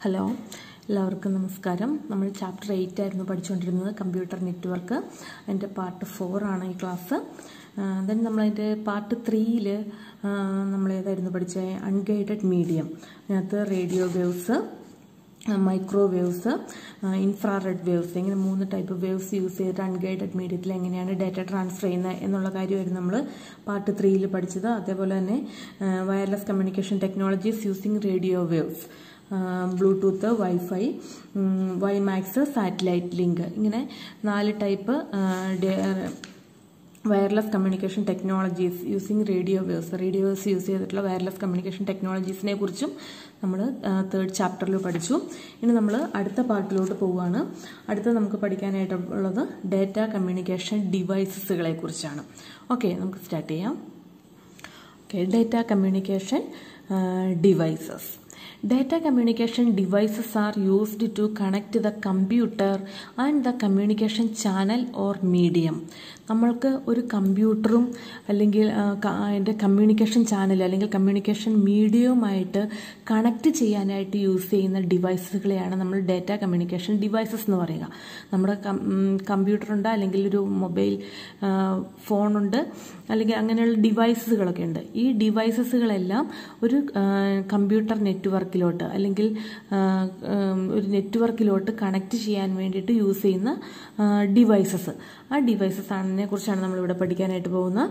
Hello, എല്ലാവർക്കും നമസ്കാരം. നമ്മൾ ചാപ്റ്റർ 8 ആയിരുന്നു പഠിച്ചുകൊണ്ടിരുന്നത്, കമ്പ്യൂട്ടർ നെറ്റ്വർക്ക്. അതിൻ്റെ പാർട്ട് 4 ആണ് ഈ ക്ലാസ്. ദെൻ നമ്മളതിൻ്റെ പാർട്ട് 3-ൽ നമ്മൾ ഏതായിരുന്നു പഠിച്ചത്? Unguided medium. അതിനകത്ത് radio waves, microwaves, infrared waves, ഇങ്ങനെ 3 ടൈപ്പ് വേവ്സ് യൂസ് ചെയ്തിട്ട് അൺഗൈഡഡ് മീഡിയത്തിൽ എങ്ങനെയാണ് ഡാറ്റ ട്രാൻസ്ഫർ ചെയ്യുന്നത് എന്നുള്ള കാര്യമായിരുന്നു നമ്മൾ പാർട്ട് 3-ൽ പഠിച്ചത്. അതേപോലെ തന്നെ wireless communication technologies using radio waves, Bluetooth, wifi, WiMAX, satellite link, ഇങ്ങനെ 4 type wireless communication technologies using radio waves use ചെയ്തിട്ടുള്ള വയർലെസ് കമ്മ്യൂണിക്കേഷൻ ടെക്നോളജീസിനെ കുറിച്ചും നമ്മൾ 3rd ചാപ്റ്ററിൽ പഠിച്ചു. ഇനി നമ്മൾ അടുത്ത പാർട്ടിലോട്ട് പോവുകയാണ്. അടുത്ത നമുക്ക് പഠിക്കാനായിട്ടുള്ളത് ഡാറ്റ കമ്മ്യൂണിക്കേഷൻ ഡിവൈസസുകളെ കുറിച്ചാണ്. ഓക്കെ, നമുക്ക് സ്റ്റാർട്ട് ചെയ്യാം. Okay, data communication devices. Data communication devices are used to connect the computer and the communication channel or medium. നമ്മൾക്ക് ഒരു കമ്പ്യൂട്ടറും അല്ലെങ്കിൽ അതിൻ്റെ കമ്മ്യൂണിക്കേഷൻ ചാനൽ അല്ലെങ്കിൽ കമ്മ്യൂണിക്കേഷൻ മീഡിയവുമായിട്ട് കണക്ട് ചെയ്യാനായിട്ട് യൂസ് ചെയ്യുന്ന ഡിവൈസുകളെയാണ് നമ്മൾ ഡാറ്റ കമ്മ്യൂണിക്കേഷൻ ഡിവൈസസ് എന്ന് പറയുക. നമ്മുടെ കമ്പ്യൂട്ടറുണ്ട്, അല്ലെങ്കിൽ ഒരു മൊബൈൽ ഫോണുണ്ട്, അല്ലെങ്കിൽ അങ്ങനെയുള്ള ഡിവൈസസുകളൊക്കെ ഉണ്ട്. ഈ ഡിവൈസസുകളെല്ലാം ഒരു കമ്പ്യൂട്ടർ നെറ്റ്വർക്കിലോട്ട് അല്ലെങ്കിൽ ഒരു നെറ്റ്വർക്കിലോട്ട് കണക്ട് ചെയ്യാൻ വേണ്ടിയിട്ട് യൂസ് ചെയ്യുന്ന ഡിവൈസസ്. ആ ഡിവൈസസിനെ കുറിച്ചാണ് നമ്മളിവിടെ പഠിക്കാനായിട്ട് പോകുന്നത്.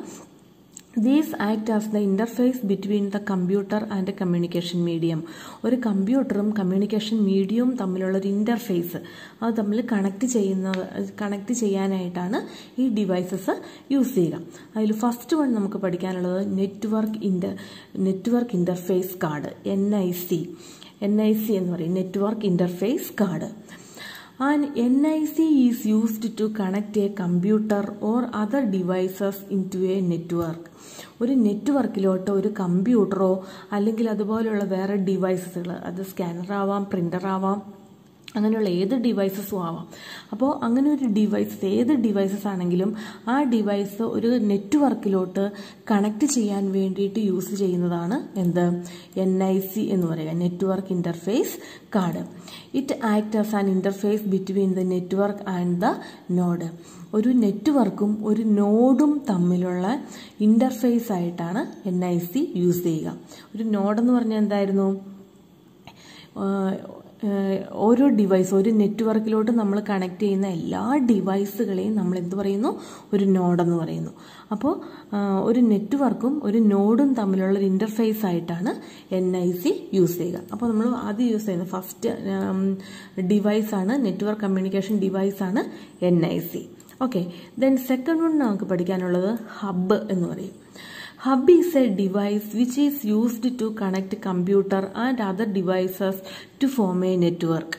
These act as the interface between the computer and the communication medium. ഒരു കമ്പ്യൂട്ടറും കമ്മ്യൂണിക്കേഷൻ മീഡിയവും തമ്മിലുള്ള ഒരു ഇൻ്റർഫേസ്, അത് തമ്മിൽ കണക്ട് ചെയ്യാനായിട്ടാണ് ഈ ഡിവൈസസ് യൂസ് ചെയ്യുക. അതിൽ ഫസ്റ്റ് വൺ നമുക്ക് പഠിക്കാനുള്ളത് നെറ്റ്വർക്ക് ഇൻ്റർഫേസ് കാർഡ്, NIC എന്ന് പറയും, network interface card. An NIC is used to connect a computer or other devices into a network. ഒരു നെറ്റ്വർക്കിലോട്ട് ഒരു കമ്പ്യൂട്ടറോ അല്ലെങ്കിൽ അതുപോലെയുള്ള വേറെ ഡിവൈസസുകൾ, അത് സ്കാനർ ആവാം, പ്രിൻ്റർ ആവാം, അങ്ങനെയുള്ള ഏത് ഡിവൈസസും ആവാം. അപ്പോൾ അങ്ങനെ ഒരു ഏത് ഡിവൈസസ് ആണെങ്കിലും ആ ഡിവൈസ് ഒരു നെറ്റ്വർക്കിലോട്ട് കണക്ട് ചെയ്യാൻ വേണ്ടിയിട്ട് യൂസ് ചെയ്യുന്നതാണ് എന്ത്? NIC എന്ന് പറയുക, network interface card. It act as an interface between the network and the node. ഒരു നെറ്റ്വർക്കും ഒരു നോഡും തമ്മിലുള്ള ഇൻ്റർഫേസ് ആയിട്ടാണ് NIC യൂസ് ചെയ്യുക. ഒരു നോഡെന്ന് പറഞ്ഞാൽ എന്തായിരുന്നു? ഓരോ ഡിവൈസ്, ഒരു നെറ്റ്വർക്കിലോട്ട് നമ്മൾ കണക്ട് ചെയ്യുന്ന എല്ലാ ഡിവൈസുകളെയും നമ്മൾ എന്ത് പറയുന്നു? ഒരു നോഡെന്ന് പറയുന്നു. അപ്പോൾ ഒരു നെറ്റ്വർക്കും ഒരു നോഡും തമ്മിലുള്ള ഒരു ഇൻ്റർഫേസ് ആയിട്ടാണ് NIC യൂസ് ചെയ്യുക. അപ്പോൾ നമ്മൾ ആദ്യം യൂസ് ചെയ്യുന്ന ഫസ്റ്റ് ഡിവൈസാണ്, നെറ്റ്വർക്ക് കമ്മ്യൂണിക്കേഷൻ ഡിവൈസാണ് NIC. Okay, then second one നമുക്ക് പഠിക്കാനുള്ളത് ഹബ് എന്ന് പറയും. Hub is a device which is used to connect computer and other devices to form a network.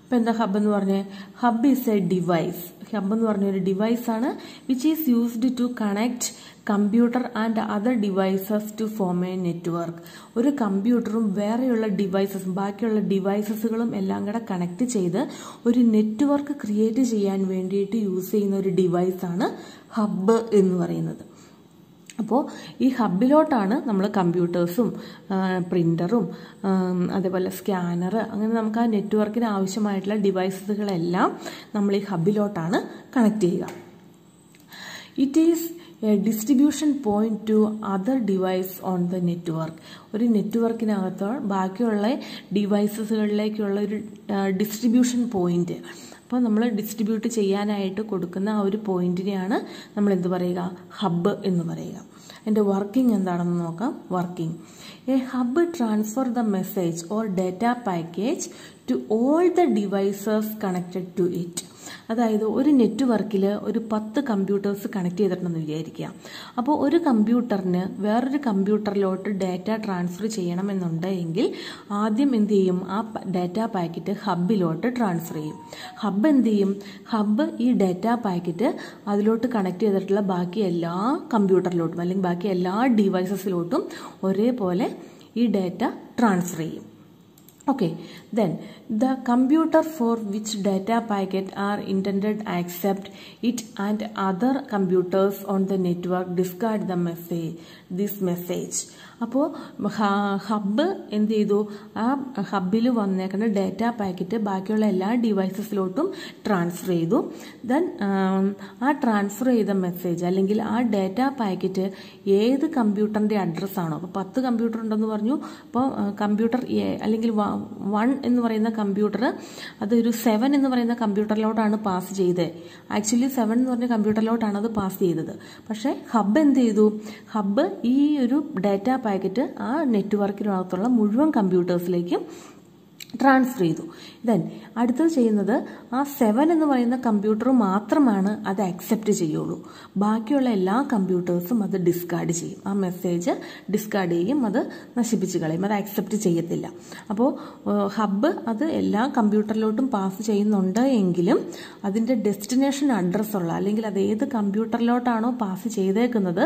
അപ്പോൾ എന്താ ഹബ് എന്ന് പറഞ്ഞേ? Hub is a device. Hub എന്ന് പറഞ്ഞ ഒരു ഡിവൈസാണ് which is used to connect computer and other devices to form a network. ഒരു കമ്പ്യൂട്ടറും വേറെയുള്ള ഡിവൈസസും ബാക്കിയുള്ള ഡിവൈസസുകളും എല്ലാം കൂടെ കണക്ട് ചെയ്ത് ഒരു നെറ്റ്വർക്ക് ക്രിയേറ്റ് ചെയ്യാൻ വേണ്ടിയിട്ട് യൂസ് ചെയ്യുന്ന ഒരു ഡിവൈസാണ് ഹബ് എന്ന് പറയുന്നത്. അപ്പോൾ ഈ ഹബിലോട്ടാണ് നമ്മൾ കമ്പ്യൂട്ടേഴ്സും പ്രിൻ്ററും അതേപോലെ സ്കാനർ, അങ്ങനെ നമുക്ക് ആ നെറ്റ്വർക്കിന് ആവശ്യമായിട്ടുള്ള ഡിവൈസസുകളെല്ലാം നമ്മൾ ഈ ഹബിലോട്ടാണ് കണക്ട് ചെയ്യുക. It is A distribution point two other device on the network. ഒരു നെറ്റ്വർക്കിനകത്ത് ബാക്കിയുള്ള ഡിവൈസസുകളിലേക്കുള്ള ഒരു ഡിസ്ട്രിബ്യൂഷൻ പോയിന്റ്. അപ്പോൾ നമ്മൾ ഡിസ്ട്രിബ്യൂട്ട് ചെയ്യാനായിട്ട് കൊടുക്കുന്ന ആ ഒരു പോയിന്റിനെയാണ് നമ്മൾ എന്ത് പറയുക? ഹബ്ബ് എന്ന് പറയുക. അതിൻ്റെ വർക്കിംഗ് എന്താണെന്ന് നോക്കാം. Working: a hub transfer the message or data package to all the devices connected to it. അതായത് ഒരു നെറ്റ്വർക്കിൽ ഒരു 10 കമ്പ്യൂട്ടേഴ്സ് കണക്ട് ചെയ്തിട്ടുണ്ടെന്ന് വിചാരിക്കുക. അപ്പോൾ ഒരു കമ്പ്യൂട്ടറിന് വേറൊരു കമ്പ്യൂട്ടറിലോട്ട് ഡാറ്റ ട്രാൻസ്ഫർ ചെയ്യണമെന്നുണ്ടെങ്കിൽ ആദ്യം എന്ത് ചെയ്യും? ആ ഡാറ്റ പാക്കറ്റ് ഹബിലോട്ട് ട്രാൻസ്ഫർ ചെയ്യും. ഹബ് എന്ത് ചെയ്യും? ഹബ് ഈ ഡാറ്റ പാക്കറ്റ് അതിലോട്ട് കണക്ട് ചെയ്തിട്ടുള്ള ബാക്കി എല്ലാ കമ്പ്യൂട്ടറിലോട്ടും അല്ലെങ്കിൽ ബാക്കി എല്ലാ ഡിവൈസസിലോട്ടും ഒരേപോലെ ഈ ഡാറ്റ ട്രാൻസ്ഫർ ചെയ്യും. Okay, then the computer for which data packet are intended accept it and other computers on the network discard this message. അപ്പോൾ ഹബ്ബ് എന്ത് ചെയ്തു, ആ ഹബ്ബിൽ വന്നേക്കുന്ന ഡേറ്റ പാക്കറ്റ് ബാക്കിയുള്ള എല്ലാ ഡിവൈസസിലോട്ടും ട്രാൻസ്ഫർ ചെയ്തു. ദെൻ ആ ട്രാൻസ്ഫർ ചെയ്ത മെസ്സേജ് അല്ലെങ്കിൽ ആ ഡേറ്റ പാക്കറ്റ് ഏത് കമ്പ്യൂട്ടറിൻ്റെ അഡ്രസ്സാണോ, അപ്പോൾ 10 കമ്പ്യൂട്ടർ ഉണ്ടെന്ന് പറഞ്ഞു. അപ്പോൾ കമ്പ്യൂട്ടർ എ അല്ലെങ്കിൽ 1 എന്ന് പറയുന്ന കമ്പ്യൂട്ടർ അതൊരു 7 എന്ന് പറയുന്ന കമ്പ്യൂട്ടറിലോട്ടാണ് പാസ് ചെയ്തത്. ആക്ച്വലി 7 എന്ന് പറഞ്ഞ കമ്പ്യൂട്ടറിലോട്ടാണ് അത് പാസ് ചെയ്തത്. പക്ഷേ ഹബ്ബ് എന്ത് ചെയ്തു, ഹബ്ബ് ഈ ഒരു ഡേറ്റ പാക്കറ്റ് ആ നെറ്റ്വർക്കിനകത്തുള്ള മുഴുവൻ കമ്പ്യൂട്ടേഴ്സിലേക്കും ട്രാൻസ്ഫർ ചെയ്തു. ദെൻ അടുത്തത് ചെയ്യുന്നത് ആ 7 എന്ന് പറയുന്ന കമ്പ്യൂട്ടർ മാത്രമാണ് അത് അക്സെപ്റ്റ് ചെയ്യുള്ളൂ. ബാക്കിയുള്ള എല്ലാ കമ്പ്യൂട്ടേഴ്സും അത് ഡിസ്കാർഡ് ചെയ്യും. ആ മെസ്സേജ് ഡിസ്കാർഡ് ചെയ്യും, അത് നശിപ്പിച്ച് കളയും, അത് അക്സെപ്റ്റ് ചെയ്യത്തില്ല. അപ്പോൾ ഹബ്ബ് അത് എല്ലാ കമ്പ്യൂട്ടറിലോട്ടും പാസ് ചെയ്യുന്നുണ്ട് എങ്കിലും അതിൻ്റെ ഡെസ്റ്റിനേഷൻ അഡ്രസ്സുള്ള അല്ലെങ്കിൽ അത് ഏത് കമ്പ്യൂട്ടറിലോട്ടാണോ പാസ് ചെയ്തേക്കുന്നത്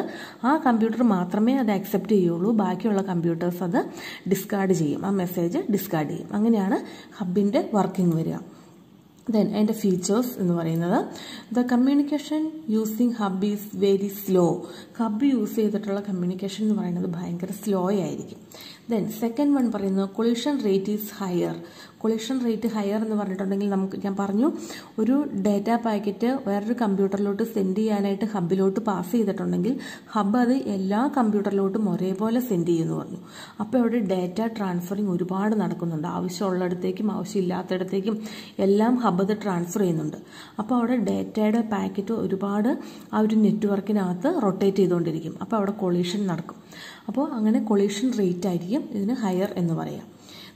ആ കമ്പ്യൂട്ടർ മാത്രമേ അത് അക്സെപ്റ്റ് ചെയ്യുള്ളൂ. ബാക്കിയുള്ള കമ്പ്യൂട്ടേഴ്സ് അത് ഡിസ്കാർഡ് ചെയ്യും, ആ മെസ്സേജ് ഡിസ്കാർഡ് ചെയ്യും. അങ്ങനെയാണ് ഹബിൻ്റെ വർക്കിംഗ് വരിക. ദെൻ അതിൻ്റെ ഫീച്ചേഴ്സ് എന്ന് പറയുന്നത് the communication using hub is very slow. Hub use ചെയ്തിട്ടുള്ള കമ്മ്യൂണിക്കേഷൻ എന്ന് പറയുന്നത് ഭയങ്കര സ്ലോ ആയിരിക്കും. ദെൻ സെക്കൻഡ് വൺ പറയുന്നത് collision rate is higher. Collision rate higher എന്ന് പറഞ്ഞിട്ടുണ്ടെങ്കിൽ ഞാൻ പറഞ്ഞു ഒരു ഡേറ്റ പാക്കറ്റ് വേറൊരു കമ്പ്യൂട്ടറിലോട്ട് സെൻഡ് ചെയ്യാനായിട്ട് ഹബിലോട്ട് പാസ് ചെയ്തിട്ടുണ്ടെങ്കിൽ ഹബ് അത് എല്ലാ കമ്പ്യൂട്ടറിലോട്ടും ഒരേപോലെ സെൻഡ് ചെയ്യുമെന്ന് പറഞ്ഞു. അപ്പോൾ അവിടെ ഡേറ്റ ട്രാൻസ്ഫറിങ് ഒരുപാട് നടക്കുന്നുണ്ട്. ആവശ്യമുള്ളിടത്തേക്കും ആവശ്യമില്ലാത്തിടത്തേക്കും എല്ലാം ഹബ് അത് ട്രാൻസ്ഫർ ചെയ്യുന്നുണ്ട്. അപ്പോൾ അവിടെ ഡേറ്റയുടെ പാക്കറ്റ് ഒരുപാട് ആ ഒരു നെറ്റ്വർക്കിനകത്ത് റൊട്ടേറ്റ് ചെയ്തുകൊണ്ടിരിക്കും. അപ്പോൾ അവിടെ കൊളീഷൻ നടക്കും. അപ്പോൾ അങ്ങനെ കൊളീഷൻ റേറ്റ് ആയിരിക്കും ഇതിന് ഹയർ എന്ന് പറയാം.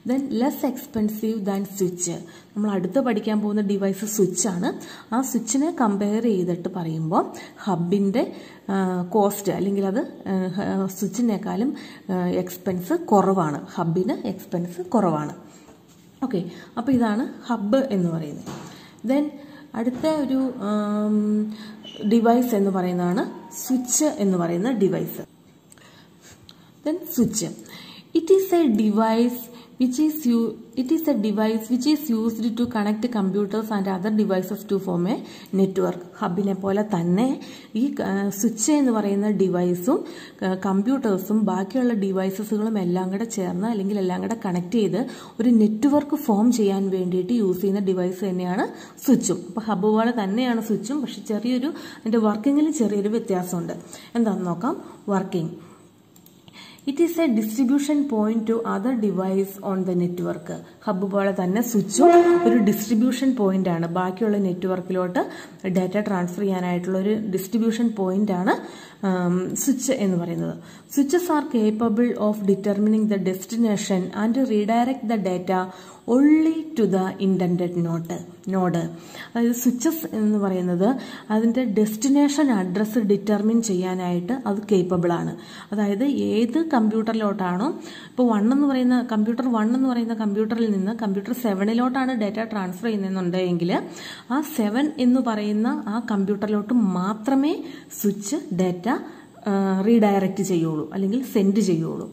Then less expensive than switch. നമ്മൾ അടുത്ത് പഠിക്കാൻ പോകുന്ന ഡിവൈസ് സ്വിച്ചാണ്. ആ സ്വിച്ചിനെ കമ്പയർ ചെയ്തിട്ട് പറയുമ്പോൾ ഹബിൻ്റെ കോസ്റ്റ് അല്ലെങ്കിൽ അത് സ്വിച്ചിനേക്കാളും എക്സ്പെൻസ് കുറവാണ്. ഹബിന് എക്സ്പെൻസ് കുറവാണ്. ഓക്കെ, അപ്പോൾ ഇതാണ് ഹബ്ബ് എന്ന് പറയുന്നത്. ദെൻ അടുത്ത ഒരു ഡിവൈസ് എന്ന് പറയുന്നതാണ് സ്വിച്ച് എന്ന് പറയുന്ന device. Then switch. It is a device which is used to connect computers and other devices to form a network. ഹബിനെ പോലെ തന്നെ ഈ സ്വിച്ച് എന്ന് പറയുന്ന ഡിവൈസും കമ്പ്യൂട്ടേഴ്സും ബാക്കിയുള്ള ഡിവൈസസുകളും എല്ലാം കൂടെ ചേർന്ന് അല്ലെങ്കിൽ എല്ലാം കൂടെ കണക്ട് ചെയ്ത് ഒരു നെറ്റ്വർക്ക് ഫോം ചെയ്യാൻ വേണ്ടിയിട്ട് യൂസ് ചെയ്യുന്ന ഡിവൈസ് തന്നെയാണ് സ്വിച്ചും. അപ്പോൾ ഹബ് പോലെ തന്നെയാണ് സ്വിച്ചും, പക്ഷെ ചെറിയൊരു അതിൻ്റെ വർക്കിങ്ങിൽ ചെറിയൊരു വ്യത്യാസമുണ്ട്. എന്താണെന്ന് നോക്കാം. Working. It is A distribution point two other device on the network. Hub പോലെ തന്നെ സ്വിച്ചും ഒരു ഡിസ്ട്രിബ്യൂഷൻ പോയിന്റ് ആണ്. ബാക്കിയുള്ള നെറ്റ്വർക്കിലോട്ട് ഡാറ്റ ട്രാൻസ്ഫർ ചെയ്യാനായിട്ടുള്ള ഒരു ഡിസ്ട്രിബ്യൂഷൻ പോയിന്റ് ആണ് സ്വിച്ച് എന്ന് പറയുന്നത്. Switches R capable of determining the destination and redirect the data only to the intended node. അതായത് സ്വിച്ചസ് എന്ന് പറയുന്നത് അതിൻ്റെ ഡെസ്റ്റിനേഷൻ അഡ്രസ്സ് ഡിറ്റർമിൻ ചെയ്യാനായിട്ട് അത് കേപ്പബിൾ ആണ്. അതായത് ഏത് കമ്പ്യൂട്ടറിലോട്ടാണോ ഇപ്പോൾ കമ്പ്യൂട്ടർ 1 എന്ന് പറയുന്ന കമ്പ്യൂട്ടറിൽ നിന്ന് കമ്പ്യൂട്ടർ 7 ഡാറ്റ ട്രാൻസ്ഫർ ചെയ്യുന്നുണ്ടെങ്കിൽ ആ 7 എന്ന് പറയുന്ന ആ കമ്പ്യൂട്ടറിലോട്ട് മാത്രമേ സ്വിച്ച് ഡാറ്റ റീഡയറക്റ്റ് ചെയ്യുള്ളൂ അല്ലെങ്കിൽ സെൻഡ് ചെയ്യുള്ളൂ.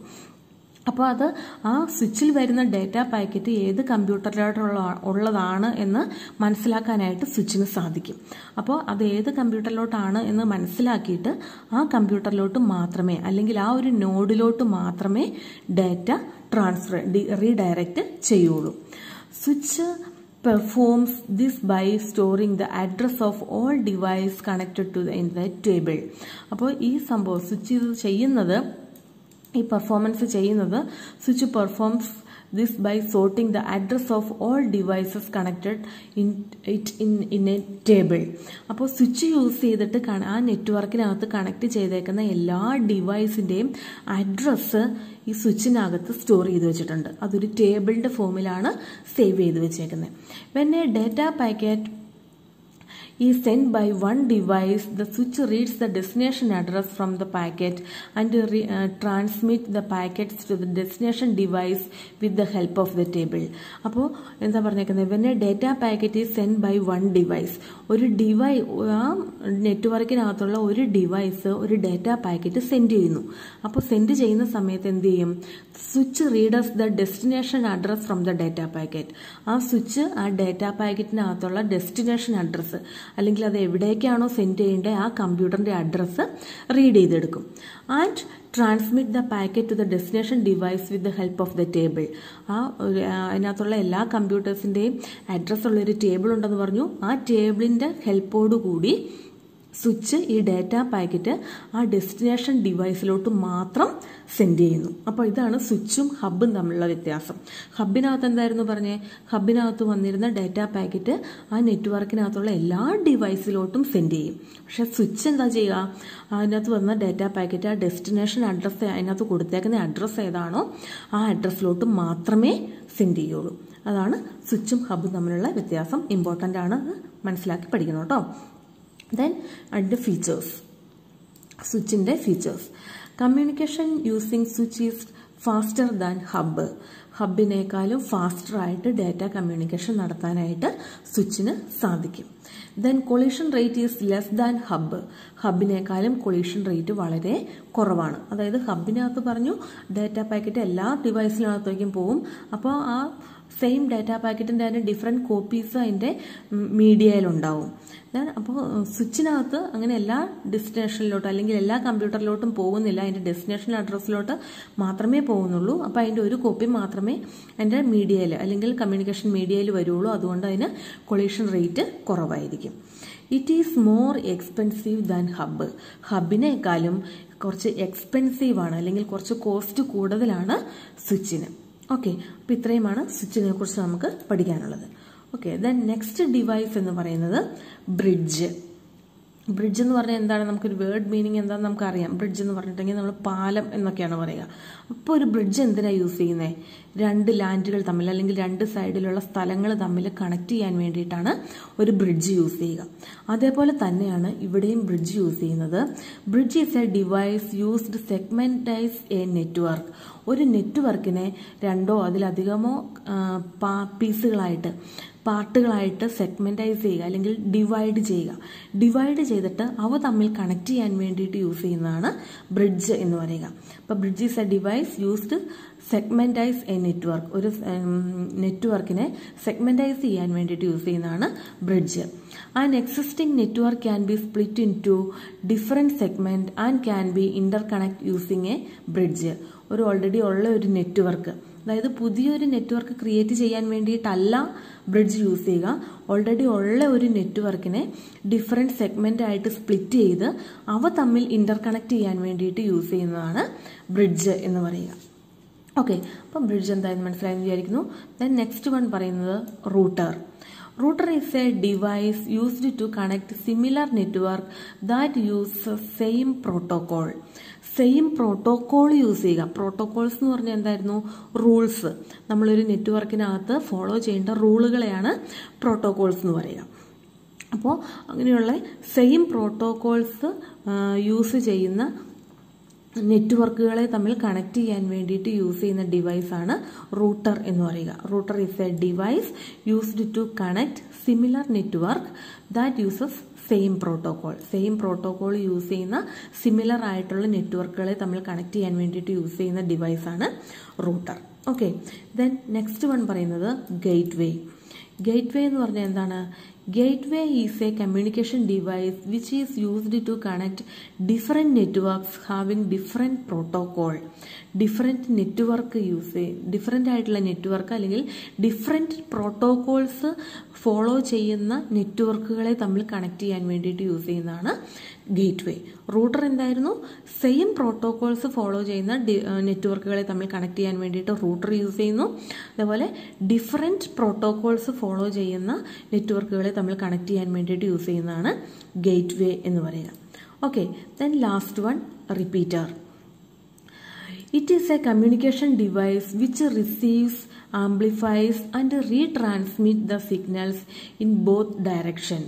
അപ്പോൾ അത് ആ സ്വിച്ചിൽ വരുന്ന ഡാറ്റ പാക്കറ്റ് ഏത് കമ്പ്യൂട്ടറിലോട്ടുള്ളതാണ് എന്ന് മനസ്സിലാക്കാനായിട്ട് സ്വിച്ചിന് സാധിക്കും. അപ്പോൾ അത് ഏത് കമ്പ്യൂട്ടറിലോട്ടാണ് എന്ന് മനസ്സിലാക്കിയിട്ട് ആ കമ്പ്യൂട്ടറിലോട്ട് മാത്രമേ അല്ലെങ്കിൽ ആ ഒരു നോഡിലോട്ട് മാത്രമേ ഡാറ്റ റീഡയറക്റ്റ് ചെയ്യുള്ളൂ. Switch performs this by storing the address of all device connected to the internet table. അപ്പോൾ ഈ സംഭവം സ്വിച്ച് ചെയ്യുന്നത് ഈ പെർഫോമൻസ് ചെയ്യുന്നത് switch performs this by sorting the address of all devices connected in a table. അപ്പോൾ switch use ചെയ്തിട്ട് ആ നെറ്റ്വർക്കിനകത്ത് connect ചെയ്തേക്കുന്ന എല്ലാ ഡിവൈസിൻ്റെയും അഡ്രസ്സ് ഈ സ്വിച്ചിനകത്ത് സ്റ്റോർ ചെയ്ത് വെച്ചിട്ടുണ്ട്. അതൊരു ടേബിളിൻ്റെ ഫോമിലാണ് സേവ് ചെയ്ത് വെച്ചേക്കുന്നത്. when a data packet is sent by one device. The switch reads the destination address from the packet and transmit the packets to the destination device with the help of the table. അപ്പോൾ എന്താ പറഞ്ഞേക്കുന്നത്, when a data packet is sent by one device, ഒരു ആ നെറ്റ്വർക്കിനകത്തുള്ള ഒരു device ഒരു data packet send ചെയ്യുന്നു. അപ്പോൾ send ചെയ്യുന്ന സമയത്ത് എന്ത് ചെയ്യും, switch readers the destination address from the data packet. ആ സ്വിച്ച് ആ ഡേറ്റ പാക്കറ്റിനകത്തുള്ള ഡെസ്റ്റിനേഷൻ അഡ്രസ്സ് അല്ലെങ്കിൽ അത് എവിടേക്കാണോ സെൻഡ് ചെയ്യേണ്ടത് ആ കമ്പ്യൂട്ടറിന്റെ അഡ്രസ്സ് റീഡ് ചെയ്തെടുക്കും. And transmit the packet to the destination device with the help of the table. അതിനകത്തുള്ള എല്ലാ കമ്പ്യൂട്ടേഴ്സിന്റെയും അഡ്രസ് ഉള്ള ഒരു ടേബിൾ ഉണ്ടെന്ന് പറഞ്ഞു. ആ ടേബിളിന്റെ ഹെൽപ്പോടുകൂടി സ്വിച്ച് ഈ ഡേറ്റ പാക്കറ്റ് ആ ഡെസ്റ്റിനേഷൻ ഡിവൈസിലോട്ട് മാത്രം സെൻഡ് ചെയ്യുന്നു. അപ്പോൾ ഇതാണ് സ്വിച്ചും ഹബും തമ്മിലുള്ള വ്യത്യാസം. ഹബിനകത്ത് എന്തായിരുന്നു പറഞ്ഞേ, ഹബിനകത്ത് വന്നിരുന്ന ഡേറ്റ പാക്കറ്റ് ആ നെറ്റ്വർക്കിനകത്തുള്ള എല്ലാ ഡിവൈസിലോട്ടും സെൻഡ് ചെയ്യും. പക്ഷെ സ്വിച്ച് എന്താ ചെയ്യുക, അതിനകത്ത് വന്ന ഡേറ്റ പാക്കറ്റ് ആ ഡെസ്റ്റിനേഷൻ അഡ്രസ്സ് അതിനകത്ത് കൊടുത്തേക്കുന്ന അഡ്രസ്സ് ഏതാണോ ആ അഡ്രസ്സിലോട്ട് മാത്രമേ സെൻഡ് ചെയ്യുള്ളൂ. അതാണ് സ്വിച്ചും ഹബും തമ്മിലുള്ള വ്യത്യാസം. ഇമ്പോർട്ടൻ്റ് ആണ്, മനസ്സിലാക്കി പഠിക്കണം കേട്ടോ. Then at the features, switch in the features, communication using switch is faster than hub. ഹബിനേക്കാളും ഫാസ്റ്റർ ആയിട്ട് ഡാറ്റ കമ്മ്യൂണിക്കേഷൻ നടത്താനായിട്ട് സ്വിച്ചിന് സാധിക്കും. Then collision rate is less than hub. ഹബിനേക്കാളും കൊളീഷൻ റേറ്റ് വളരെ കുറവാണ്. അതായത് ഹബിനകത്ത് പറഞ്ഞു ഡാറ്റ പാക്കറ്റ് എല്ലാ ഡിവൈസിനകത്തേക്കും പോകും. അപ്പോൾ ആ സെയിം ഡാറ്റ പാക്കറ്റിന്റെ അതിന്റെ ഡിഫറെന്റ് കോപ്പീസ് അതിന്റെ മീഡിയയിലുണ്ടാവും. അപ്പോൾ സ്വിച്ചിനകത്ത് അങ്ങനെ എല്ലാ ഡെസ്റ്റിനേഷനിലോട്ടും അല്ലെങ്കിൽ എല്ലാ കമ്പ്യൂട്ടറിലോട്ടും പോകുന്നില്ല, അതിന്റെ ഡെസ്റ്റിനേഷൻ അഡ്രസ്സിലോട്ട് മാത്രമേ പോകുന്നുള്ളൂ. അപ്പോൾ അതിന്റെ ഒരു കോപ്പി മാത്രമേ അതിന്റെ മീഡിയയിൽ അല്ലെങ്കിൽ കമ്മ്യൂണിക്കേഷൻ മീഡിയയിൽ വരുള്ളൂ. അതുകൊണ്ട് അതിന് കൊളീഷൻ റേറ്റ് കുറവായിരിക്കും. It is more expensive than hub. ഹബിനേക്കാളും കുറച്ച് എക്സ്പെൻസീവ് ആണ് അല്ലെങ്കിൽ കുറച്ച് കോസ്റ്റ് കൂടുതലാണ് സ്വിച്ചിന്. ഓക്കെ, അപ്പോൾ ഇത്രയുമാണ് സ്വിച്ചിനെ കുറിച്ച് നമുക്ക് പഠിക്കാനുള്ളത്. ഓക്കെ, ദെൻ നെക്സ്റ്റ് ഡിവൈസ് എന്ന് പറയുന്നത് ബ്രിഡ്ജ്. ബ്രിഡ്ജ് എന്ന് പറഞ്ഞാൽ എന്താണ്, നമുക്കൊരു വേർഡ് മീനിങ് എന്താണെന്ന് നമുക്കറിയാം. ബ്രിഡ്ജ് എന്ന് പറഞ്ഞിട്ടുണ്ടെങ്കിൽ നമ്മൾ പാലം എന്നൊക്കെയാണ് പറയുക. അപ്പോൾ ഒരു ബ്രിഡ്ജ് എന്തിനാണ് യൂസ് ചെയ്യുന്നത്, രണ്ട് ലാൻഡുകൾ തമ്മിൽ അല്ലെങ്കിൽ രണ്ട് സൈഡിലുള്ള സ്ഥലങ്ങൾ തമ്മിൽ കണക്ട് ചെയ്യാൻ വേണ്ടിയിട്ടാണ് ഒരു ബ്രിഡ്ജ് യൂസ് ചെയ്യുക. അതേപോലെ തന്നെയാണ് ഇവിടെയും ബ്രിഡ്ജ് യൂസ് ചെയ്യുന്നത്. Bridge is a device used segmentize a network. ഒരു നെറ്റ്വർക്കിനെ രണ്ടോ അതിലധികമോ പീസുകളായിട്ട് പാർട്ടുകളായിട്ട് സെഗ്മെന്റൈസ് ചെയ്യുക അല്ലെങ്കിൽ ഡിവൈഡ് ചെയ്യുക. ഡിവൈഡ് ചെയ്തിട്ട് അവ തമ്മിൽ കണക്ട് ചെയ്യാൻ വേണ്ടിയിട്ട് യൂസ് ചെയ്യുന്നതാണ് ബ്രിഡ്ജ് എന്ന് പറയുക. അപ്പോൾ bridge is a device used segmentize a network. ഒരു നെറ്റ്വർക്കിനെ സെഗ്മെന്റൈസ് ചെയ്യാൻ വേണ്ടിയിട്ട് യൂസ് ചെയ്യുന്നതാണ് bridge. An existing network can be split into different segments and can be interconnect using a bridge. ഒരു ഓൾറെഡി ഉള്ള ഒരു നെറ്റ്വർക്ക്, അതായത് പുതിയൊരു നെറ്റ്വർക്ക് ക്രിയേറ്റ് ചെയ്യാൻ വേണ്ടിയിട്ടല്ല ബ്രിഡ്ജ് യൂസ് ചെയ്യുക. ഓൾറെഡി ഉള്ള ഒരു നെറ്റ്വർക്കിനെ ഡിഫറെന്റ് സെഗ്മെന്റ് ആയിട്ട് സ്പ്ലിറ്റ് ചെയ്ത് അവ തമ്മിൽ ഇന്റർകണക്ട് ചെയ്യാൻ വേണ്ടിയിട്ട് യൂസ് ചെയ്യുന്നതാണ് ബ്രിഡ്ജ് എന്ന് പറയുക. ഓക്കെ, അപ്പം ബ്രിഡ്ജ് എന്തായാലും മനസ്സിലായെന്ന് വിചാരിക്കുന്നു. ദെൻ നെക്സ്റ്റ് വൺ പറയുന്നത് router. Router is a device used to connect similar network that uses same protocol. Same protocol use ചെയ്യുക. പ്രോട്ടോകോൾസ് എന്ന് പറഞ്ഞാൽ എന്തായിരുന്നു, റൂൾസ്. നമ്മളൊരു നെറ്റ്വർക്കിനകത്ത് ഫോളോ ചെയ്യേണ്ട റൂളുകളെയാണ് പ്രോട്ടോകോൾസ് എന്ന് പറയുക. അപ്പോൾ അങ്ങനെയുള്ള സെയിം പ്രോട്ടോകോൾസ് യൂസ് ചെയ്യുന്ന നെറ്റ്വർക്കുകളെ തമ്മിൽ കണക്ട് ചെയ്യാൻ വേണ്ടിയിട്ട് യൂസ് ചെയ്യുന്ന ഡിവൈസാണ് റൂട്ടർ എന്ന് പറയുക. Router is a device used to connect similar network that uses same protocol. Same protocol use ചെയ്യുന്ന സിമിലർ ആയിട്ടുള്ള നെറ്റ്വർക്കുകളെ തമ്മിൽ കണക്ട് ചെയ്യാൻ വേണ്ടിയിട്ട് യൂസ് ചെയ്യുന്ന ഡിവൈസാണ് router. Okay, then next one പറയുന്നത് ഗേറ്റ് വേ. ഗേറ്റ് വേ എന്ന് പറഞ്ഞാൽ എന്താണ്, Gateway is a communication device which is used to connect different networks having different protocol. Different network use, different ആയിട്ടുള്ള നെറ്റ്വർക്ക് അല്ലെങ്കിൽ ഡിഫറെന്റ് പ്രോട്ടോകോൾസ് ഫോളോ ചെയ്യുന്ന നെറ്റ്വർക്കുകളെ തമ്മിൽ connect ചെയ്യാൻ വേണ്ടിയിട്ട് യൂസ് ചെയ്യുന്നതാണ് ഗേറ്റ് വേ. റൂട്ടർ എന്തായിരുന്നു, സെയിം പ്രോട്ടോകോൾസ് ഫോളോ ചെയ്യുന്ന നെറ്റ്വർക്കുകളെ തമ്മിൽ കണക്ട് ചെയ്യാൻ വേണ്ടിയിട്ട് റൂട്ടർ യൂസ് ചെയ്യുന്നു. അതേപോലെ ഡിഫറെന്റ് പ്രോട്ടോകോൾസ് ഫോളോ ചെയ്യുന്ന നെറ്റ്വർക്കുകളെ തമ്മിൽ കണക്ട് ചെയ്യാൻ വേണ്ടിയിട്ട് യൂസ് ചെയ്യുന്നതാണ് ഗേറ്റ് വേ എന്ന് പറയുക. Okay, then last one repeater. It is a communication device which receives, amplifies and retransmits the signals in both direction.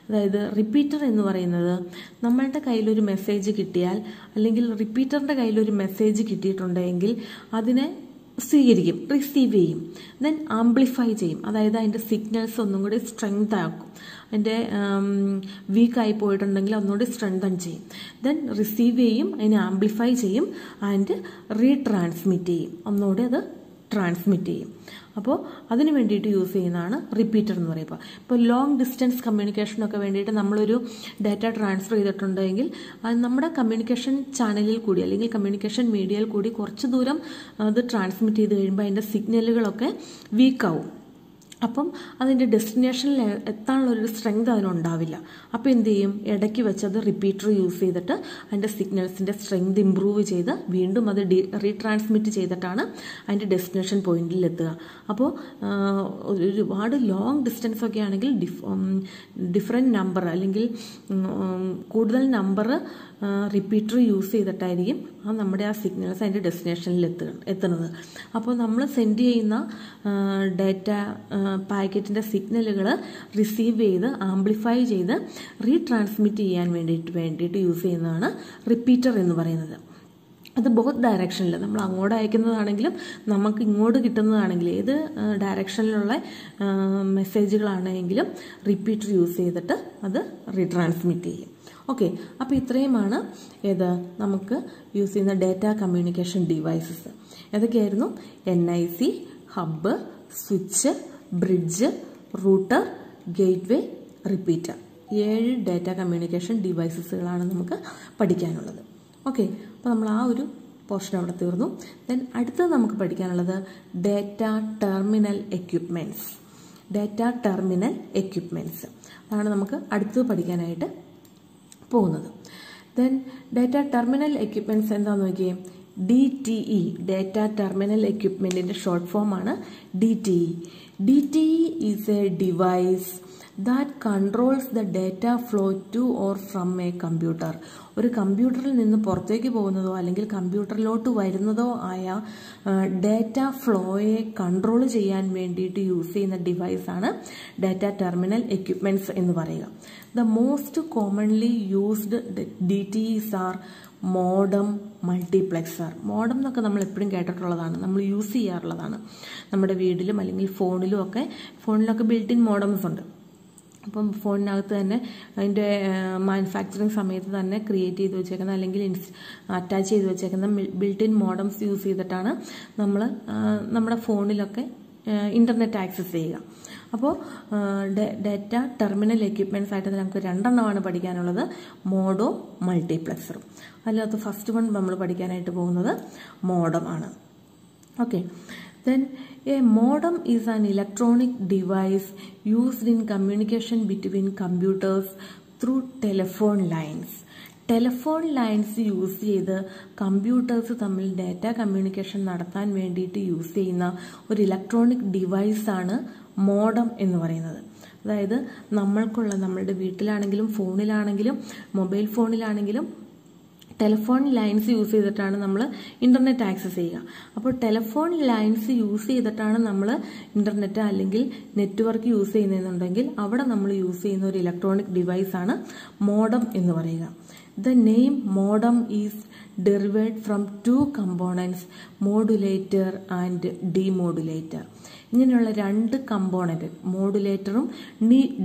അതായത് റിപ്പീറ്റർ എന്ന് പറയുന്നത് നമ്മളുടെ കയ്യിലൊരു മെസ്സേജ് കിട്ടിയാൽ അല്ലെങ്കിൽ റിപ്പീറ്ററിൻ്റെ കയ്യിലൊരു മെസ്സേജ് കിട്ടിയിട്ടുണ്ടെങ്കിൽ അതിനെ സ്വീകരിക്കും, റിസീവ് ചെയ്യും, ദെൻ ആംപ്ലിഫൈ ചെയ്യും. അതായത് അതിൻ്റെ സിഗ്നൽസ് ഒന്നും കൂടി സ്ട്രെങ്ത് ആക്കും. അതിൻ്റെ വീക്കായി പോയിട്ടുണ്ടെങ്കിൽ ഒന്നുകൂടി സ്ട്രെങ്തൻ ചെയ്യും. ദെൻ റിസീവ് ചെയ്യും, അതിനെ ആംപ്ലിഫൈ ചെയ്യും ആൻഡ് റീട്രാൻസ്മിറ്റ് ചെയ്യും, ഒന്നുകൂടി അത് ട്രാൻസ്മിറ്റ് ചെയ്യും. അപ്പോൾ അതിന് വേണ്ടിയിട്ട് യൂസ് ചെയ്യുന്നതാണ് റിപ്പീറ്റർ എന്ന് പറയുമ്പോൾ. ഇപ്പോൾ ലോങ് ഡിസ്റ്റൻസ് കമ്മ്യൂണിക്കേഷനൊക്കെ വേണ്ടിയിട്ട് നമ്മളൊരു ഡാറ്റ ട്രാൻസ്ഫർ ചെയ്തിട്ടുണ്ടെങ്കിൽ അത് നമ്മുടെ കമ്മ്യൂണിക്കേഷൻ ചാനലിൽ കൂടി അല്ലെങ്കിൽ കമ്മ്യൂണിക്കേഷൻ മീഡിയയിൽ കൂടി കുറച്ച് ദൂരം അത് ട്രാൻസ്മിറ്റ് ചെയ്ത് കഴിയുമ്പോൾ അതിൻ്റെ സിഗ്നലുകളൊക്കെ വീക്കാവും. അപ്പം അതിൻ്റെ ഡെസ്റ്റിനേഷനിൽ എത്താനുള്ളൊരു സ്ട്രെങ്ത് അതിനുണ്ടാവില്ല. അപ്പോൾ എന്ത് ചെയ്യും, ഇടയ്ക്ക് വെച്ച് അത് റിപ്പീറ്റർ യൂസ് ചെയ്തിട്ട് അതിൻ്റെ സിഗ്നൽസിൻ്റെ സ്ട്രെങ്ത് ഇമ്പ്രൂവ് ചെയ്ത് വീണ്ടും അത് റീട്രാൻസ്മിറ്റ് ചെയ്തിട്ടാണ് അതിൻ്റെ ഡെസ്റ്റിനേഷൻ പോയിന്റിൽ എത്തുക. അപ്പോൾ ഒരുപാട് ലോങ് ഡിസ്റ്റൻസ് ഒക്കെ ആണെങ്കിൽ ഡിഫറെൻറ്റ് നമ്പർ അല്ലെങ്കിൽ കൂടുതൽ നമ്പർ റിപ്പീറ്റർ യൂസ് ചെയ്തിട്ടായിരിക്കും നമ്മുടെ ആ സിഗ്നൽസ് അതിൻ്റെ ഡെസ്റ്റിനേഷനിൽ എത്തുന്നത്. അപ്പോൾ നമ്മൾ സെൻഡ് ചെയ്യുന്ന ഡാറ്റ പാക്കറ്റിൻ്റെ സിഗ്നലുകൾ റിസീവ് ചെയ്ത് ആംപ്ലിഫൈ ചെയ്ത് റീട്രാൻസ്മിറ്റ് ചെയ്യാൻ വേണ്ടിയിട്ട് യൂസ് ചെയ്യുന്നതാണ് റിപ്പീറ്റർ എന്ന് പറയുന്നത്. അത് ബോത്ത് ഡയറക്ഷനിൽ നമ്മൾ അങ്ങോട്ട് അയക്കുന്നതാണെങ്കിലും നമുക്ക് ഇങ്ങോട്ട് കിട്ടുന്നതാണെങ്കിലും ഏത് ഡയറക്ഷനിലുള്ള മെസ്സേജുകളാണെങ്കിലും റിപ്പീറ്റർ യൂസ് ചെയ്തിട്ട് അത് റീട്രാൻസ്മിറ്റ് ചെയ്യും. ഓക്കെ, അപ്പോൾ ഇത്രയുമാണ് നമുക്ക് യൂസ് ചെയ്യുന്ന ഡാറ്റ കമ്മ്യൂണിക്കേഷൻ ഡിവൈസസ്. ഏതൊക്കെയായിരുന്നു? NIC, hub, switch, bridge, router, gateway, repeater. 7 data communication ഡിവൈസസുകളാണ് നമുക്ക് പഠിക്കാനുള്ളത്. ഓക്കെ, അപ്പോൾ നമ്മൾ ആ ഒരു പോർഷൻ അവിടെ തീർന്നു. ദെൻ അടുത്തത് നമുക്ക് പഠിക്കാനുള്ളത് data terminal equipments. Data terminal equipments അതാണ് നമുക്ക് അടുത്തത് പഠിക്കാനായിട്ട് പോകുന്നത്. ദെൻ ഡാറ്റ ടെർമിനൽ എക്യുപ്മെൻറ്റ്സ് എന്താണെന്ന് നോക്കിയേ. DTE ഡാറ്റ ടെർമിനൽ എക്യുപ്മെൻറ്റിൻ്റെ ഷോർട്ട് ഫോമാണ് DTE. DTE is a device that controls the data flow to or from a computer. ഒരു കമ്പ്യൂട്ടറിൽ നിന്ന് പുറത്തേക്ക് പോകുന്നതോ അല്ലെങ്കിൽ കമ്പ്യൂട്ടറിലോട്ട് വരുന്നതോ ആയ ഡാറ്റ ഫ്ലോയെ കൺട്രോൾ ചെയ്യാൻ വേണ്ടിയിട്ട് യൂസ് ചെയ്യുന്ന ഡിവൈസാണ് ഡാറ്റ ടെർമിനൽ എക്യുപ്മെൻറ്റ്സ് എന്ന് പറയുക. The most commonly used DTEs are modem, multiplexer. Modem എന്നൊക്കെ നമ്മൾ എപ്പോഴും കേട്ടിട്ടുള്ളതാണ്, നമ്മൾ യൂസ് ചെയ്യാറുള്ളതാണ് നമ്മുടെ വീട്ടിലും അല്ലെങ്കിൽ ഫോണിലൊക്കെ ബിൽറ്റ് ഇൻ മോഡംസ് ഉണ്ട്. അപ്പം ഫോണിനകത്ത് തന്നെ അതിൻ്റെ മാനുഫാക്ചറിങ് സമയത്ത് തന്നെ ക്രിയേറ്റ് ചെയ്ത് വെച്ചേക്കുന്ന അല്ലെങ്കിൽ അറ്റാച്ച് ചെയ്ത് വെച്ചേക്കുന്ന ബിൽറ്റ് ഇൻ മോഡംസ് യൂസ് ചെയ്തിട്ടാണ് നമ്മൾ നമ്മുടെ ഫോണിലൊക്കെ ഇൻ്റർനെറ്റ് ആക്സസ് ചെയ്യുക. അപ്പോൾ ഡാറ്റ ടെർമിനൽ എക്യുപ്മെൻറ്റ്സ് ആയിട്ട് നമുക്ക് 2 എണ്ണമാണ് പഠിക്കാനുള്ളത്, മോഡവും മൾട്ടിപ്ലെക്സറും. അതിനകത്ത് ഫസ്റ്റ് വൺ നമ്മൾ പഠിക്കാനായിട്ട് പോകുന്നത് മോഡം ആണ്. Okay, then a modem is an electronic device used in communication between computers through telephone lines. Telephone lines use ചെയ്ത് കമ്പ്യൂട്ടേഴ്സ് തമ്മിൽ ഡാറ്റ കമ്മ്യൂണിക്കേഷൻ നടത്താൻ വേണ്ടിയിട്ട് യൂസ് ചെയ്യുന്ന ഒരു ഇലക്ട്രോണിക് ഡിവൈസാണ് മോഡം എന്ന് പറയുന്നത്. അതായത് നമ്മളുടെ വീട്ടിലാണെങ്കിലും ഫോണിലാണെങ്കിലും മൊബൈൽ ഫോണിലാണെങ്കിലും ടെലിഫോൺ ലൈൻസ് യൂസ് ചെയ്തിട്ടാണ് നമ്മൾ ഇൻ്റർനെറ്റ് ആക്സസ് ചെയ്യുക. അപ്പോൾ ടെലിഫോൺ ലൈൻസ് യൂസ് ചെയ്തിട്ടാണ് നമ്മൾ ഇൻ്റർനെറ്റ് അല്ലെങ്കിൽ നെറ്റ്വർക്ക് യൂസ് ചെയ്യുന്നതെന്നുണ്ടെങ്കിൽ അവിടെ നമ്മൾ യൂസ് ചെയ്യുന്ന ഒരു ഇലക്ട്രോണിക് ഡിവൈസാണ് മോഡം എന്ന് പറയുക. The name modem is derived from 2 components, modulator and demodulator. ഇങ്ങനെയുള്ള 2 കമ്പോണൻറ്റ്, മോഡുലേറ്ററും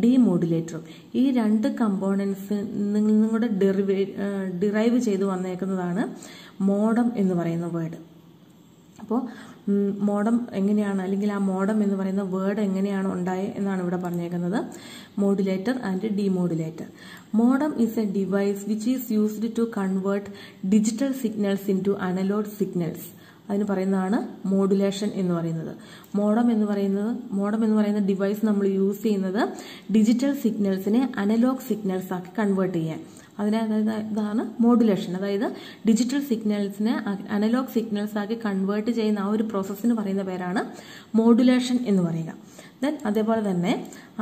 ഡിമോഡുലേറ്ററും, ഈ 2 കമ്പോണൻസ് നിങ്ങളുടെ ഡിറൈവ് ചെയ്ത് വന്നേക്കുന്നതാണ് മോഡം എന്ന് പറയുന്ന വേർഡ്. അപ്പോൾ മോഡം എങ്ങനെയാണ് അല്ലെങ്കിൽ ആ മോഡം എന്ന് പറയുന്ന വേർഡ് എങ്ങനെയാണ് ഉണ്ടായത് എന്നാണ് ഇവിടെ പറഞ്ഞേക്കുന്നത്. Modulator and demodulator. Modem is a device which is used to convert digital signals in to analog signals. അതിന് പറയുന്നതാണ് മോഡുലേഷൻ എന്ന് പറയുന്നത്. മോഡം എന്ന് പറയുന്ന ഡിവൈസ് നമ്മൾ യൂസ് ചെയ്യുന്നത് ഡിജിറ്റൽ സിഗ്നൽസിനെ അനലോഗ് സിഗ്നൽസ് ആക്കി കൺവേർട്ട് ചെയ്യാൻ. ഇതാണ് മോഡുലേഷൻ. അതായത് ഡിജിറ്റൽ സിഗ്നൽസിനെ അനലോഗ് സിഗ്നൽസ് ആക്കി കൺവേർട്ട് ചെയ്യുന്ന ആ ഒരു പ്രോസസ്സിന് പറയുന്ന പേരാണ് മോഡുലേഷൻ എന്ന് പറയുക. ദെൻ അതേപോലെ തന്നെ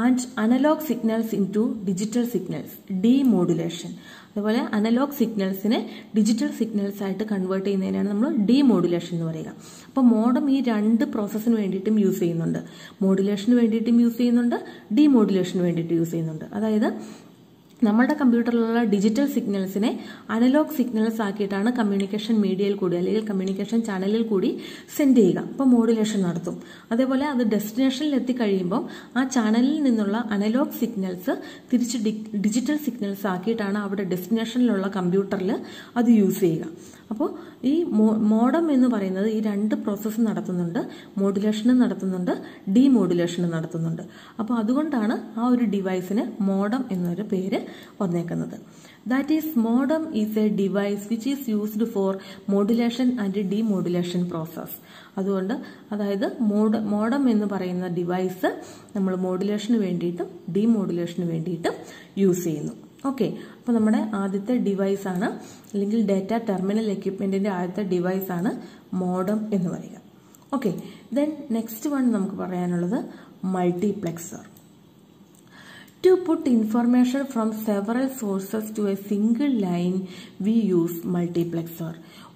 and analog signals in to digital signals, demodulation. അതുപോലെ അനലോഗ് സിഗ്നൽസിനെ ഡിജിറ്റൽ സിഗ്നൽസ് ആയിട്ട് കൺവേർട്ട് ചെയ്യുന്നതിനാണ് നമ്മൾ ഡീമോഡുലേഷൻ എന്ന് പറയുക. അപ്പോൾ മോഡം ഈ രണ്ട് പ്രോസസ്സിന് വേണ്ടിയിട്ടും യൂസ് ചെയ്യുന്നുണ്ട്. മോഡുലേഷന് വേണ്ടിയിട്ടും യൂസ് ചെയ്യുന്നുണ്ട്, ഡീമോഡുലേഷന് വേണ്ടിയിട്ട് യൂസ് ചെയ്യുന്നുണ്ട്. അതായത് നമ്മുടെ കമ്പ്യൂട്ടറിലുള്ള ഡിജിറ്റൽ സിഗ്നൽസിനെ അനലോഗ് സിഗ്നൽസ് ആക്കിയിട്ടാണ് കമ്മ്യൂണിക്കേഷൻ മീഡിയയിൽ കൂടി അല്ലെങ്കിൽ കമ്മ്യൂണിക്കേഷൻ ചാനലിൽ കൂടി സെൻഡ് ചെയ്യുക. അപ്പോൾ മോഡുലേഷൻ നടത്തും. അതേപോലെ അത് ഡെസ്റ്റിനേഷനിൽ എത്തിക്കഴിയുമ്പോൾ ആ ചാനലിൽ നിന്നുള്ള അനലോഗ് സിഗ്നൽസ് തിരിച്ച് ഡിജിറ്റൽ സിഗ്നൽസ് ആക്കിയിട്ടാണ് അവിടെ ഡെസ്റ്റിനേഷനിലുള്ള കമ്പ്യൂട്ടറിൽ അത് യൂസ് ചെയ്യുക. അപ്പോൾ ഈ മോഡം എന്ന് പറയുന്നത് ഈ രണ്ട് പ്രോസസ്സ് നടത്തുന്നുണ്ട്. മോഡുലേഷനും നടത്തുന്നുണ്ട്, ഡീമോഡുലേഷനും നടത്തുന്നുണ്ട്. അപ്പോൾ അതുകൊണ്ടാണ് ആ ഒരു ഡിവൈസിന് മോഡം എന്നൊരു പേര് വന്നേക്കുന്നത്. That is modem is a device which is used for modulation and demodulation process. അതുകൊണ്ട് അതായത് മോഡം എന്ന് പറയുന്ന ഡിവൈസ് നമ്മൾ മോഡുലേഷന് വേണ്ടിയിട്ടും ഡീമോഡുലേഷന് വേണ്ടിയിട്ടും യൂസ് ചെയ്യുന്നു. ഓക്കെ, അപ്പോൾ നമ്മുടെ ആദ്യത്തെ ഡിവൈസാണ് അല്ലെങ്കിൽ ഡാറ്റ ടെർമിനൽ എക്യുപ്മെന്റിന്റെ ആദ്യത്തെ ഡിവൈസാണ് മോഡം എന്ന് പറയുക. ഓക്കെ, ദെൻ നെക്സ്റ്റ് വൺ നമുക്ക് പറയാനുള്ളത് multiplexer. To put information from several sources to a single line, we use multiplexer.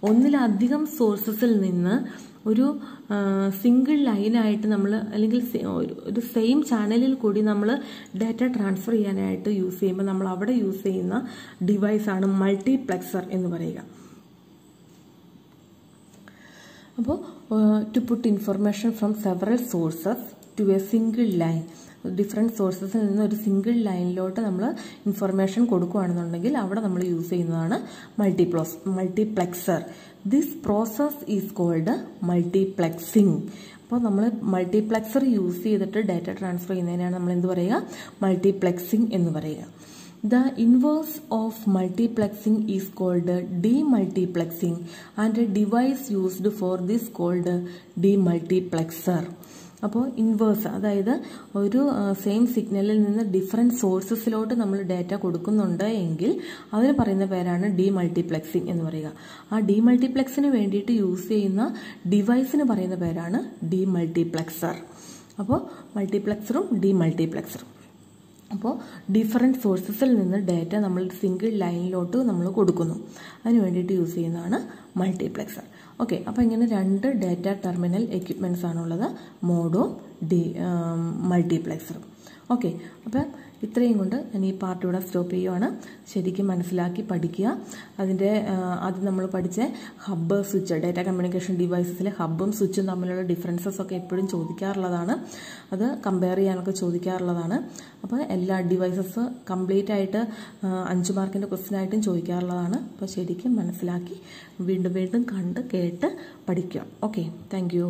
ഒന്നിലധികം സോഴ്സസിൽ നിന്ന് ഒരു സിംഗിൾ ലൈനായിട്ട് നമ്മൾ അല്ലെങ്കിൽ ഒരു സെയിം ചാനലിൽ കൂടി നമ്മൾ ഡാറ്റ ട്രാൻസ്ഫർ ചെയ്യാനായിട്ട് യൂസ് ചെയ്യുമ്പോൾ നമ്മൾ അവിടെ യൂസ് ചെയ്യുന്ന ഡിവൈസാണ് മൾട്ടിപ്ലെക്സർ എന്ന് പറയുക. അപ്പോൾ to put information from several sources to a single line, different സോഴ്സസിൽ നിന്ന് ഒരു സിംഗിൾ ലൈനിലോട്ട് നമ്മൾ ഇൻഫർമേഷൻ കൊടുക്കുകയാണെന്നുണ്ടെങ്കിൽ അവിടെ നമ്മൾ യൂസ് ചെയ്യുന്നതാണ് multiplexer. This process is called multiplexing. അപ്പോൾ നമ്മൾ മൾട്ടിപ്ലെക്സർ യൂസ് ചെയ്തിട്ട് ഡാറ്റ ട്രാൻസ്ഫർ ചെയ്യുന്നതിനാണ് നമ്മൾ എന്ത് പറയുക, മൾട്ടിപ്ലെക്സിംഗ് എന്ന് പറയുക. The inverse of multiplexing is called demultiplexing and a device used for this called demultiplexer. അപ്പോൾ ഇൻവേഴ്സ്, അതായത് ഒരു സെയിം സിഗ്നലിൽ നിന്ന് ഡിഫറെൻറ്റ് സോഴ്സസിലോട്ട് നമ്മൾ ഡാറ്റ കൊടുക്കുന്നുണ്ട് എങ്കിൽ അതിന് പറയുന്ന പേരാണ് ഡീമൾട്ടിപ്ലെക്സിംഗ് എന്ന് പറയുക. ആ ഡീമൾട്ടിപ്ലെക്സിന് വേണ്ടിയിട്ട് യൂസ് ചെയ്യുന്ന ഡിവൈസിന് പറയുന്ന പേരാണ് ഡീമൾട്ടിപ്ലെക്സർ. അപ്പോൾ മൾട്ടിപ്ലെക്സറും ഡീമൾട്ടിപ്ലെക്സറും. അപ്പോൾ ഡിഫറെൻറ്റ് സോഴ്സസിൽ നിന്ന് ഡാറ്റ നമ്മൾ സിംഗിൾ ലൈനിലോട്ട് നമ്മൾ കൊടുക്കുന്നു, അതിന് വേണ്ടിയിട്ട് യൂസ് ചെയ്യുന്നതാണ് മൾട്ടിപ്ലെക്സർ. ഓക്കെ, അപ്പോൾ ഇങ്ങനെ രണ്ട് ഡാറ്റ ടെർമിനൽ എക്യുപ്മെൻറ്റ്സ് ആണുള്ളത്, മോഡും മൾട്ടിപ്ലെക്സറും. ഓക്കെ, അപ്പം ഇത്രയും കൊണ്ട് ഞാൻ ഈ പാർട്ട് ഇവിടെ സ്റ്റോപ്പ് ചെയ്യുവാണ്. ശരിക്കും മനസ്സിലാക്കി പഠിക്കുക. അതിൻ്റെ ആദ്യം നമ്മൾ പഠിച്ച ഹബ്ബ്, സ്വിച്ച്, ഡാറ്റ കമ്മ്യൂണിക്കേഷൻ ഡിവൈസസിലെ ഹബ്ബും സ്വിച്ചും തമ്മിലുള്ള ഡിഫറൻസസ് ഒക്കെ എപ്പോഴും ചോദിക്കാറുള്ളതാണ്. അത് കമ്പയർ ചെയ്യാനൊക്കെ ചോദിക്കാറുള്ളതാണ്. അപ്പോൾ എല്ലാ ഡിവൈസസ് കംപ്ലീറ്റ് ആയിട്ട് 5 മാർക്കിൻ്റെ ക്വസ്റ്റ്യൻ ആയിട്ടും ചോദിക്കാറുള്ളതാണ്. അപ്പോൾ ശരിക്കും മനസ്സിലാക്കി വീണ്ടും വീണ്ടും കണ്ട് കേട്ട് പഠിക്കുക. Okay, thank you.